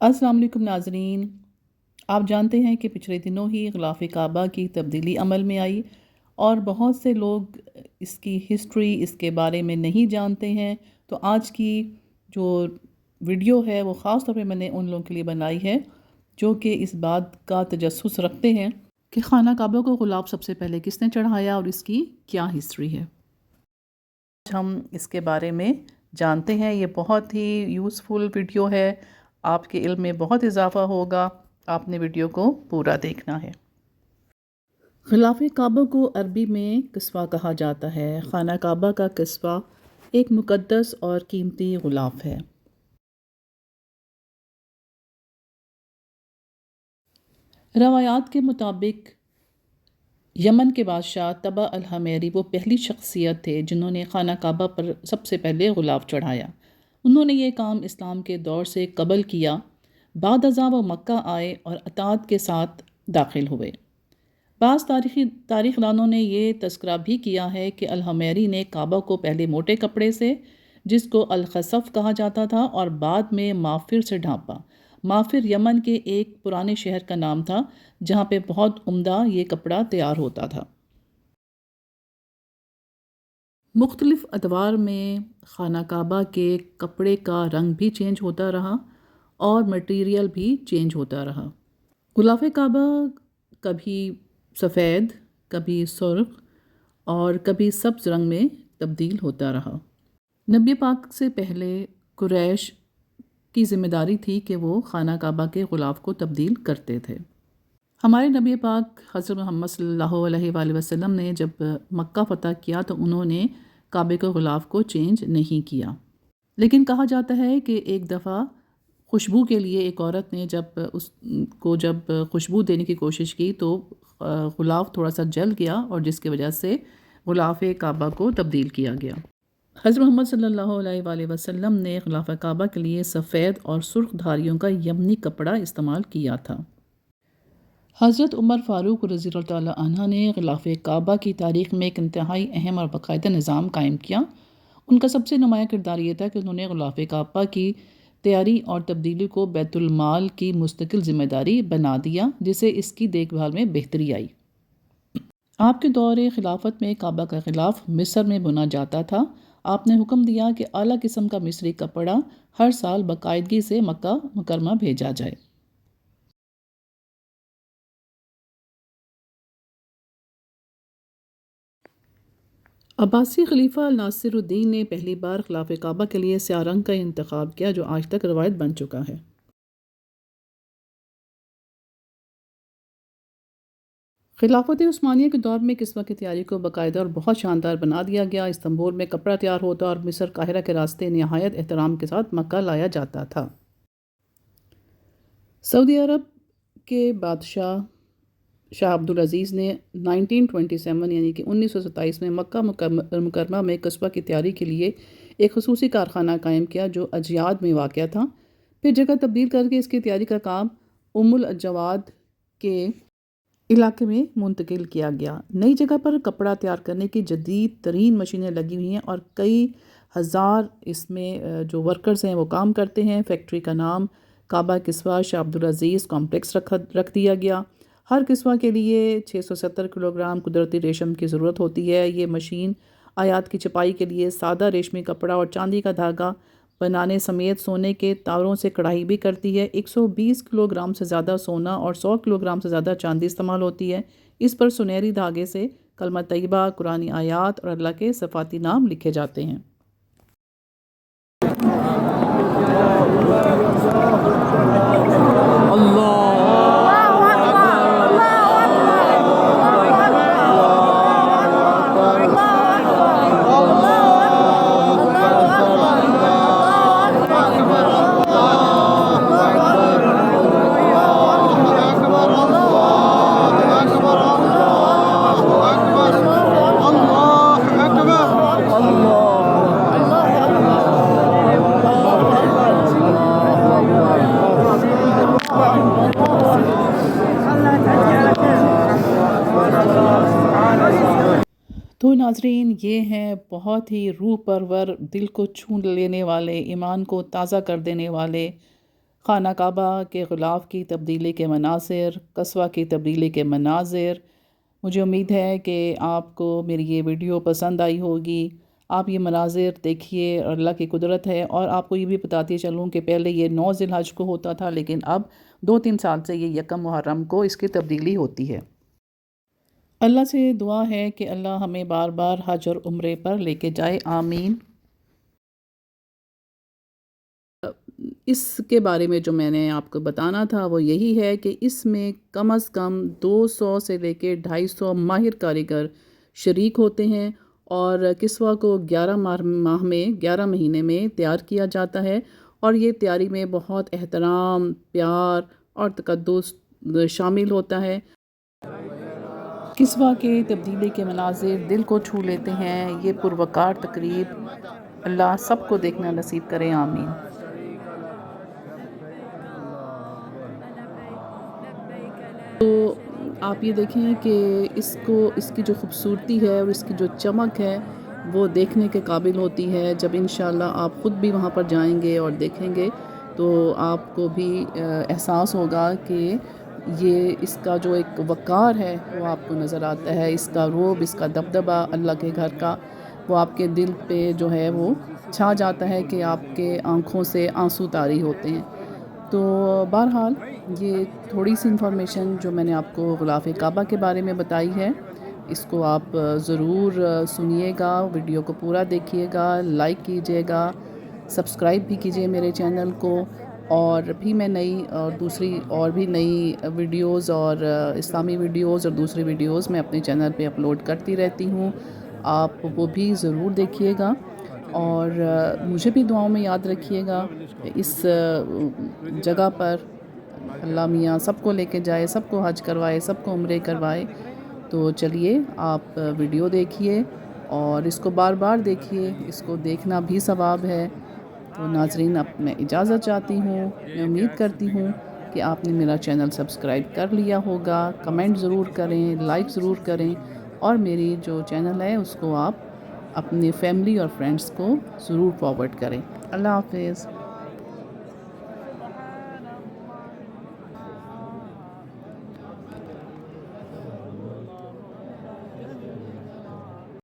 السلام علیکم ناظرین، آپ جانتے ہیں کہ پچھلے دنوں ہی غلاف کعبہ کی تبدیلی عمل میں آئی اور بہت سے لوگ اس کی ہسٹری اس کے بارے میں نہیں جانتے ہیں۔ تو آج کی جو ویڈیو ہے وہ خاص طور پہ میں نے ان لوگوں کے لیے بنائی ہے جو کہ اس بات کا تجسس رکھتے ہیں کہ خانہ کعبہ کو غلاف سب سے پہلے کس نے چڑھایا اور اس کی کیا ہسٹری ہے۔ آج ہم اس کے بارے میں جانتے ہیں۔ یہ بہت ہی یوزفل ویڈیو ہے، آپ کے علم میں بہت اضافہ ہوگا، آپ نے ویڈیو کو پورا دیکھنا ہے۔ غلاف کعبہ کو عربی میں کسوہ کہا جاتا ہے۔ خانہ کعبہ کا کسوہ ایک مقدس اور قیمتی غلاف ہے۔ روایات کے مطابق یمن کے بادشاہ طبع الحمیری وہ پہلی شخصیت تھے جنہوں نے خانہ کعبہ پر سب سے پہلے غلاف چڑھایا۔ انہوں نے یہ کام اسلام کے دور سے قبل کیا۔ بعد ازاں وہ مکہ آئے اور اطاعت کے ساتھ داخل ہوئے۔ بعض تاریخ دانوں نے یہ تذکرہ بھی کیا ہے کہ الحمیری نے کعبہ کو پہلے موٹے کپڑے سے، جس کو الخصف کہا جاتا تھا، اور بعد میں مافر سے ڈھانپا۔ مافر یمن کے ایک پرانے شہر کا نام تھا جہاں پہ بہت عمدہ یہ کپڑا تیار ہوتا تھا۔ مختلف ادوار میں خانہ کعبہ کے کپڑے کا رنگ بھی چینج ہوتا رہا اور مٹیریل بھی چینج ہوتا رہا۔ غلاف کعبہ کبھی سفید، کبھی سرخ اور کبھی سبز رنگ میں تبدیل ہوتا رہا۔ نبی پاک سے پہلے قریش کی ذمہ داری تھی کہ وہ خانہ کعبہ کے غلاف کو تبدیل کرتے تھے۔ ہمارے نبی پاک حضرت محمد صلی اللہ علیہ وآلہ وسلم نے جب مکہ فتح کیا تو انہوں نے کعبے کے غلاف کو چینج نہیں کیا، لیکن کہا جاتا ہے کہ ایک دفعہ خوشبو کے لیے ایک عورت نے جب خوشبو دینے کی کوشش کی تو غلاف تھوڑا سا جل گیا اور جس کی وجہ سے غلاف کعبہ کو تبدیل کیا گیا۔ حضرت محمد صلی اللہ علیہ وآلہ وسلم نے غلاف کعبہ کے لیے سفید اور سرخ دھاریوں کا یمنی کپڑا استعمال کیا تھا۔ حضرت عمر فاروق رضی اللہ تعالیٰ عنہ نے غلاف کعبہ کی تاریخ میں ایک انتہائی اہم اور باقاعدہ نظام قائم کیا۔ ان کا سب سے نمایاں کردار یہ تھا کہ انہوں نے غلاف کعبہ کی تیاری اور تبدیلی کو بیت المال کی مستقل ذمہ داری بنا دیا، جس سے اس کی دیکھ بھال میں بہتری آئی۔ آپ کے دور خلافت میں کعبہ کا غلاف مصر میں بنا جاتا تھا۔ آپ نے حکم دیا کہ اعلیٰ قسم کا مصری کپڑا ہر سال باقاعدگی سے مکہ مکرمہ بھیجا جائے۔ عباسی خلیفہ ناصر الدین نے پہلی بار غلاف کعبہ کے لیے سیاہ رنگ کا انتخاب کیا، جو آج تک روایت بن چکا ہے۔ خلافت عثمانیہ کے دور میں کسوہ کی تیاری کو باقاعدہ اور بہت شاندار بنا دیا گیا۔ استنبول میں کپڑا تیار ہوتا اور مصر قاہرہ کے راستے نہایت احترام کے ساتھ مکہ لایا جاتا تھا۔ سعودی عرب کے بادشاہ شاہ عبدالعزیز نے 1927 یعنی کہ 1927 میں مکہ مکرمہ میں کسوہ کی تیاری کے لیے ایک خصوصی کارخانہ قائم کیا جو اجیاد میں واقع تھا۔ پھر جگہ تبدیل کر کے اس کی تیاری کا کام الاجواد کے علاقے میں منتقل کیا گیا۔ نئی جگہ پر کپڑا تیار کرنے کی جدید ترین مشینیں لگی ہوئی ہیں اور کئی ہزار اس میں جو ورکرز ہیں وہ کام کرتے ہیں۔ فیکٹری کا نام کعبہ کسوہ شاہ عبدالعزیز کمپلیکس رکھ دیا گیا۔ ہر کسوہ کے لیے 670 کلوگرام قدرتی ریشم کی ضرورت ہوتی ہے۔ یہ مشین آیات کی چھپائی کے لیے سادہ ریشمی کپڑا اور چاندی کا دھاگا بنانے سمیت سونے کے تاروں سے کڑھائی بھی کرتی ہے۔ 120 کلوگرام سے زیادہ سونا اور 100 کلوگرام سے زیادہ چاندی استعمال ہوتی ہے۔ اس پر سنہری دھاگے سے کلمہ طیبہ، قرآنی آیات اور اللہ کے صفاتی نام لکھے جاتے ہیں۔ تو ناظرین، یہ ہیں بہت ہی روح پرور، دل کو چھو لینے والے، ایمان کو تازہ کر دینے والے خانہ کعبہ کے غلاف کی تبدیلی کے مناظر، قصوہ کی تبدیلی کے مناظر۔ مجھے امید ہے کہ آپ کو میری یہ ویڈیو پسند آئی ہوگی۔ آپ یہ مناظر دیکھیے، اللہ کی قدرت ہے۔ اور آپ کو یہ بھی بتاتی چلوں کہ پہلے یہ 9 ذی الحج کو ہوتا تھا، لیکن اب 2-3 سال سے یہ 1 محرم کو اس کی تبدیلی ہوتی ہے۔ اللہ سے دعا ہے کہ اللہ ہمیں بار بار حج اور عمرے پر لے کے جائے، آمین۔ اس کے بارے میں جو میں نے آپ کو بتانا تھا وہ یہی ہے کہ اس میں کم از کم 200 سے لے کے 250 ماہر کاریگر شریک ہوتے ہیں، اور کسوہ کو 11 مہینے میں تیار کیا جاتا ہے، اور یہ تیاری میں بہت احترام، پیار اور تقدس شامل ہوتا ہے۔ کسوہ کے تبدیلی کے مناظر دل کو چھو لیتے ہیں۔ یہ پروقار تقریب اللہ سب کو دیکھنا نصیب کرے، آمین۔ تو آپ یہ دیکھیں کہ اس کی جو خوبصورتی ہے اور اس کی جو چمک ہے وہ دیکھنے کے قابل ہوتی ہے۔ جب انشاءاللہ آپ خود بھی وہاں پر جائیں گے اور دیکھیں گے تو آپ کو بھی احساس ہوگا کہ یہ اس کا جو ایک وقار ہے وہ آپ کو نظر آتا ہے، اس کا رعب، اس کا دبدبہ اللہ کے گھر کا، وہ آپ کے دل پہ جو ہے وہ چھا جاتا ہے کہ آپ کے آنکھوں سے آنسو طاری ہوتے ہیں۔ تو بہرحال یہ تھوڑی سی انفارمیشن جو میں نے آپ کو غلاف کعبہ کے بارے میں بتائی ہے، اس کو آپ ضرور سنیے گا، ویڈیو کو پورا دیکھیے گا، لائک کیجیے گا، سبسکرائب بھی کیجیے میرے چینل کو، اور بھی میں دوسری نئی ویڈیوز اور اسلامی ویڈیوز اور دوسری ویڈیوز میں اپنے چینل پہ اپلوڈ کرتی رہتی ہوں، آپ وہ بھی ضرور دیکھیے گا، اور مجھے بھی دعاؤں میں یاد رکھیے گا۔ اس جگہ پر اللہ میاں سب کو لے کے جائے، سب کو حج کروائے، سب کو عمرے کروائے۔ تو چلیے آپ ویڈیو دیکھیے اور اس کو بار بار دیکھیے، اس کو دیکھنا بھی ثواب ہے۔ تو ناظرین، اب میں اجازت چاہتی ہوں۔ میں امید کرتی ہوں کہ آپ نے میرا چینل سبسکرائب کر لیا ہوگا، کمنٹ ضرور کریں، لائک ضرور کریں، اور میری جو چینل ہے اس کو آپ اپنے فیملی اور فرینڈز کو ضرور فارورڈ کریں۔ اللہ حافظ۔